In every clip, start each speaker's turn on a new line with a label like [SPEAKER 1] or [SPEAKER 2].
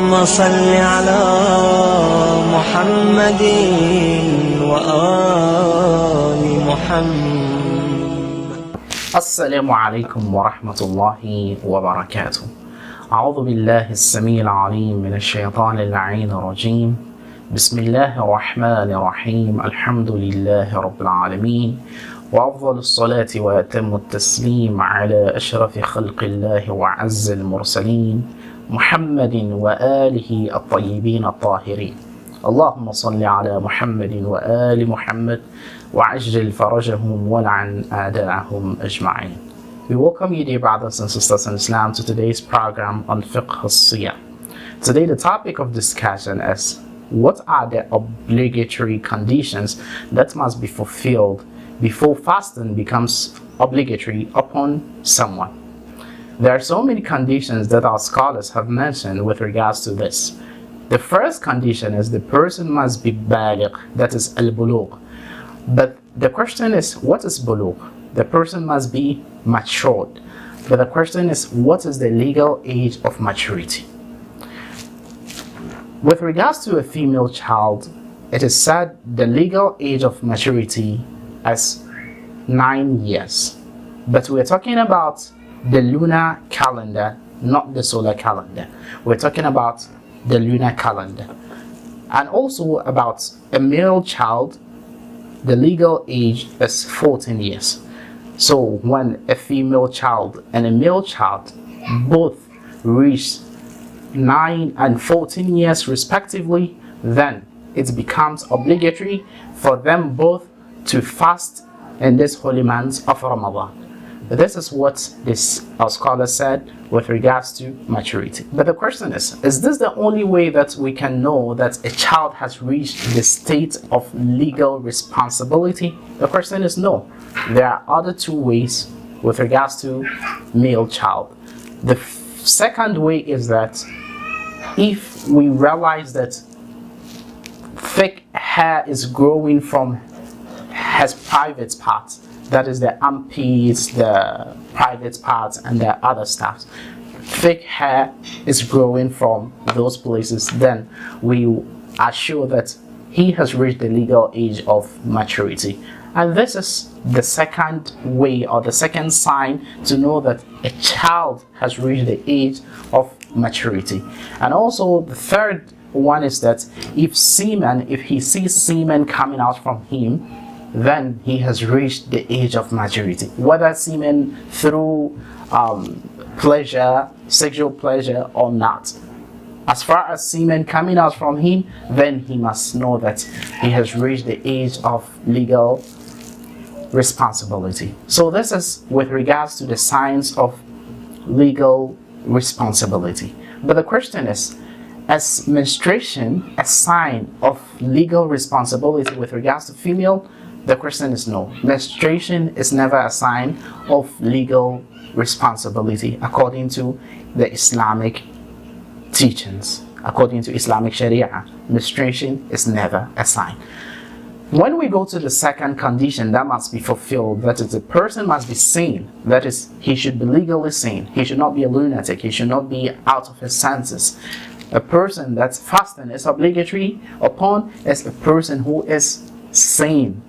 [SPEAKER 1] اللهم صل على محمد وآل محمد.
[SPEAKER 2] السلام عليكم ورحمة الله وبركاته. أعوذ بالله السميع العليم من الشيطان اللعين الرجيم. بسم الله الرحمن الرحيم. الحمد لله رب العالمين، وأفضل الصلاة وأتم التسليم على أشرف خلق الله وأعز المرسلين محمد وآله الطيبين الطاهرين. اللهم صل على محمد وآل محمد وعجل فرجهم ولعن أعداءهم أجمعين. We welcome you, dear brothers and sisters in Islam, to today's program on Fiqh al-Siyam. Today the topic of discussion is, what are the obligatory conditions that must be fulfilled before fasting becomes obligatory upon someone? There are so many conditions that our scholars have mentioned with regards to this. The first condition is the person must be baligh, that is al-bulugh. But the question is, what is bulugh? The person must be matured. But the question is, what is the legal age of maturity? With regards to a female child, it is said the legal age of maturity is 9 years. But we're talking about the lunar calendar, not the solar calendar. We're talking about the lunar calendar. And also about a male child, the legal age is 14 years. So when a female child and a male child both reach 9 and 14 years respectively, then it becomes obligatory for them both to fast in this holy month of Ramadan. This is what our scholar said with regards to maturity. But the question is this the only way that we can know that a child has reached the state of legal responsibility? The question is no. There are other two ways with regards to male child. The second way is that if we realize that thick hair is growing from his private parts, that is the armpits, the private parts, and the other stuff, thick hair is growing from those places, then we are sure that he has reached the legal age of maturity. And this is the second way, or the second sign to know that a child has reached the age of maturity. And also the third one is that if he sees semen coming out from him, then he has reached the age of maturity. Whether semen through pleasure, sexual pleasure or not. As far as semen coming out from him, then he must know that he has reached the age of legal responsibility. So this is with regards to the signs of legal responsibility. But the question is menstruation a sign of legal responsibility with regards to female? The question is no. Menstruation is never a sign of legal responsibility according to the Islamic teachings. According to Islamic Sharia, menstruation is never a sign. When we go to the second condition that must be fulfilled, that is, the person must be sane. That is, he should be legally sane. He should not be a lunatic. He should not be out of his senses. A person that's fasting is obligatory upon is a person who is sane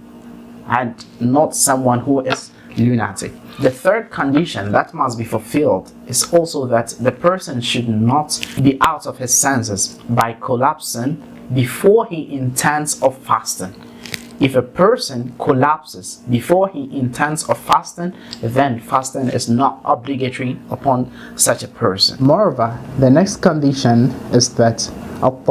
[SPEAKER 2] and not someone who is lunatic. The third condition that must be fulfilled is also that the person should not be out of his senses by collapsing before he intends of fasting. If a person collapses before he intends of fasting, then fasting is not obligatory upon such a person. Moreover, the next condition is that 𝗓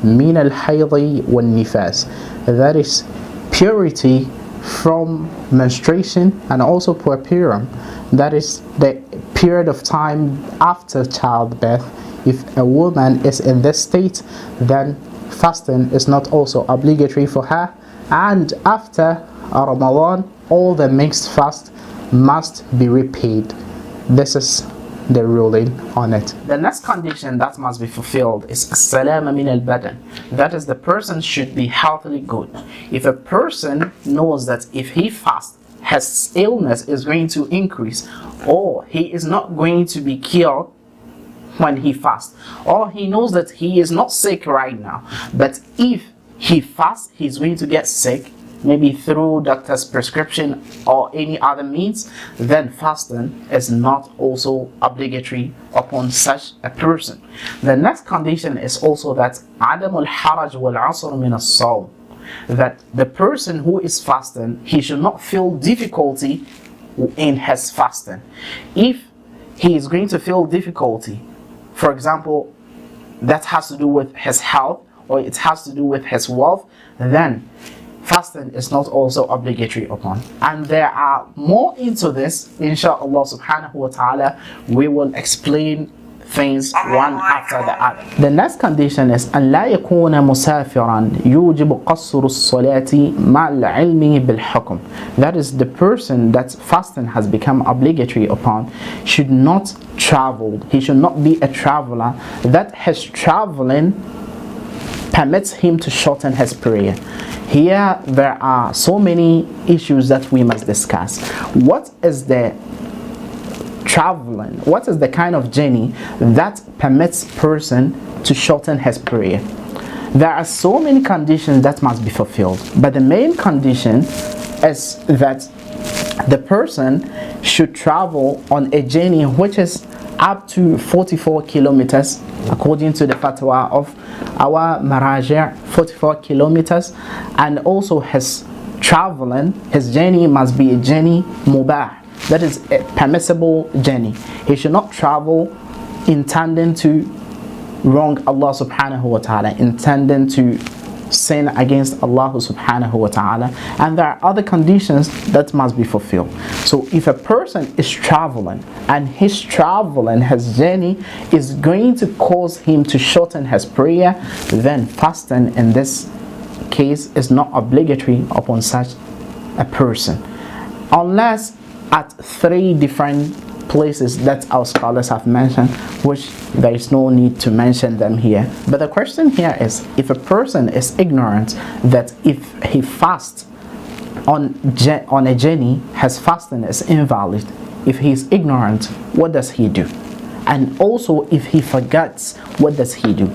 [SPEAKER 2] 𝗦 الحيض والنفاس, that is purity from menstruation and also puerperium, that is the period of time after childbirth. If a woman is in this state, then fasting is not also obligatory for her. And after Ramadan, all the mixed fast must be repaid. This is the ruling on it. The next condition that must be fulfilled is السلامة من البدن. That is, the person should be healthily good. If a person knows that if he fasts, his illness is going to increase or he is not going to be cured, when he fasts, or he knows that he is not sick right now, but if he fasts, he's going to get sick, maybe through doctor's prescription or any other means, then fasting is not also obligatory upon such a person. The next condition is also that 𝗓𝗦 الْحَرَجْ وَالْعَسْرُ مِنَ الصَّوْمِ, that the person who is fasting, he should not feel difficulty in his fasting. If he is going to feel difficulty, for example, that has to do with his health or it has to do with his wealth, then fasting is not also obligatory upon. And there are more into this, inshallah subhanahu wa ta'ala. We will explain things one after the other. The next condition is أن لا يكون مسافرا يوجب قصر الصلاة مع العلم بالحكم. That is, the person that fasting has become obligatory upon should not travel. He should not be a traveler that his traveling permits him to shorten his prayer. Here there are so many issues that we must discuss. What is the traveling? What is the kind of journey that permits person to shorten his prayer? There are so many conditions that must be fulfilled, but the main condition is that the person should travel on a journey which is up to 44 kilometers according to the fatwa of our maraji', 44 kilometers, and also his traveling, his journey must be a journey mubah, that is a permissible journey. He should not travel intending to wrong Allah subhanahu wa ta'ala, intending to sin against Allah subhanahu wa ta'ala, and there are other conditions that must be fulfilled. So if a person is traveling and his traveling, his journey is going to cause him to shorten his prayer, then fasting in this case is not obligatory upon such a person, unless at 3 different places that our scholars have mentioned, which there is no need to mention them here. But the question here is, if a person is ignorant that if he fasts on a journey, his fasting is invalid. If he is ignorant, what does he do? And also, if he forgets, what does he do?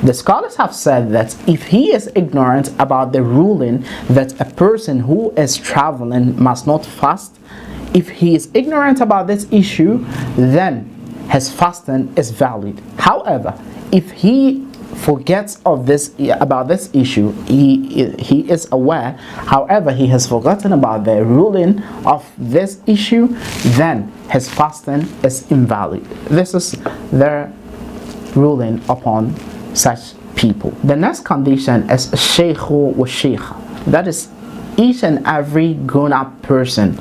[SPEAKER 2] The scholars have said that if he is ignorant about the ruling that a person who is traveling must not fast, if he is ignorant about this issue, then his fasting is valid. However, if he forgets of this about this issue, he is aware, however he has forgotten about the ruling of this issue, then his fasting is invalid. This is their ruling upon such people. The next condition is 𝗓𝗔 وَالشَّيْخَةِ, that is each and every grown-up person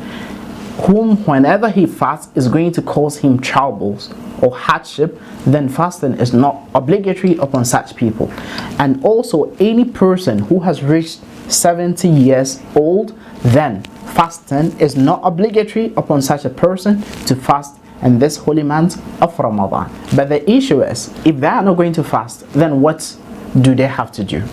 [SPEAKER 2] whom whenever he fasts is going to cause him troubles or hardship, then fasting is not obligatory upon such people. And also any person who has reached 70 years old, then fasting is not obligatory upon such a person to fast in this holy month of Ramadan. But the issue is, if they are not going to fast, then what do they have to do?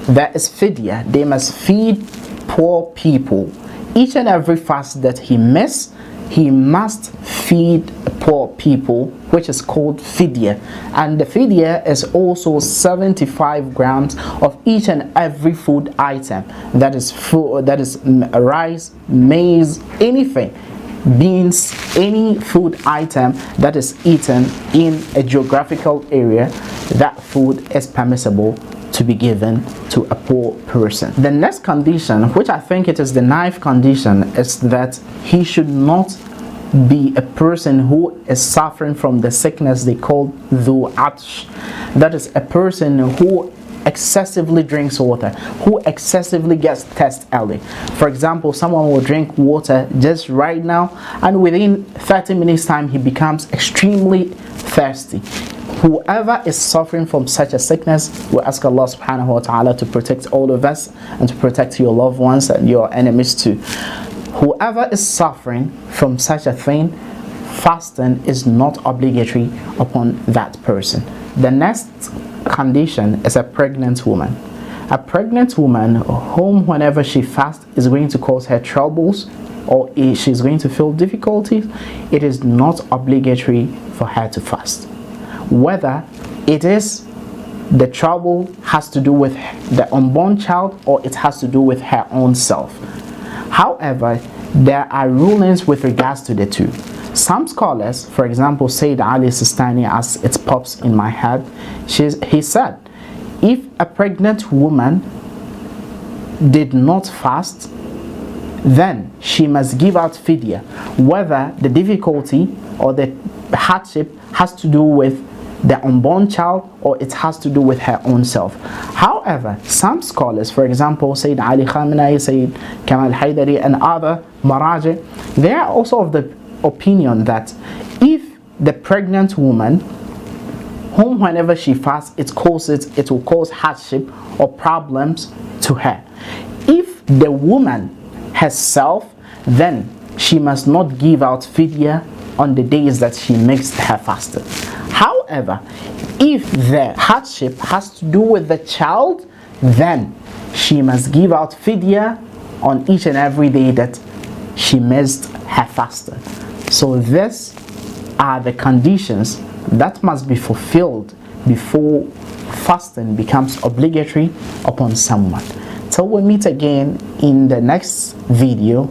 [SPEAKER 2] There is fidya. They must feed poor people. Each and every fast that he misses, he must feed poor people, which is called fidya. And the fidya is also 75 grams of each and every food item. That is food, that is rice, maize, anything, beans, any food item that is eaten in a geographical area, that food is permissible to be given to a poor person. The next condition, which I think it is the 9th condition, is that he should not be a person who is suffering from the sickness they call 𝗔𝗥𝗘. That is a person who excessively drinks water, who excessively gets thirsty early. For example, someone will drink water just right now, and within 30 minutes time he becomes extremely thirsty. Whoever is suffering from such a sickness, we ask Allah subhanahu wa ta'ala to protect all of us and to protect your loved ones and your enemies too. Whoever is suffering from such a thing, fasting is not obligatory upon that person. The next condition is a pregnant woman. A pregnant woman whom whenever she fasts is going to cause her troubles or she's going to feel difficulties, it is not obligatory for her to fast. whether it is the trouble has to do with the unborn child or it has to do with her own self. However, there are rulings with regards to the two. Some scholars, for example, Sayyid Ali Sistani, as it pops in my head, he said, if a pregnant woman did not fast, then she must give out fidya, whether the difficulty or the hardship has to do with the unborn child or it has to do with her own self. However, some scholars, for example, Sayyid Ali Khamenei, Sayyid Kamal Haydari, and other Maraji, they are also of the opinion that if the pregnant woman, whom whenever she fasts, it will cause hardship or problems to her. If the woman herself, then she must not give out fidya on the days that she makes her fasting. However, if the hardship has to do with the child, then she must give out fidya on each and every day that she missed her fasting. So these are the conditions that must be fulfilled before fasting becomes obligatory upon someone. Till we meet again in the next video,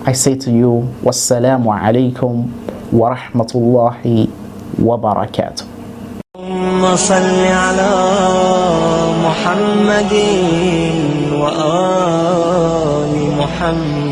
[SPEAKER 2] I say to you, wassalamu alaikum wa rahmatullahi wa barakatuh.
[SPEAKER 1] اللهم صل على محمد وآل محمد.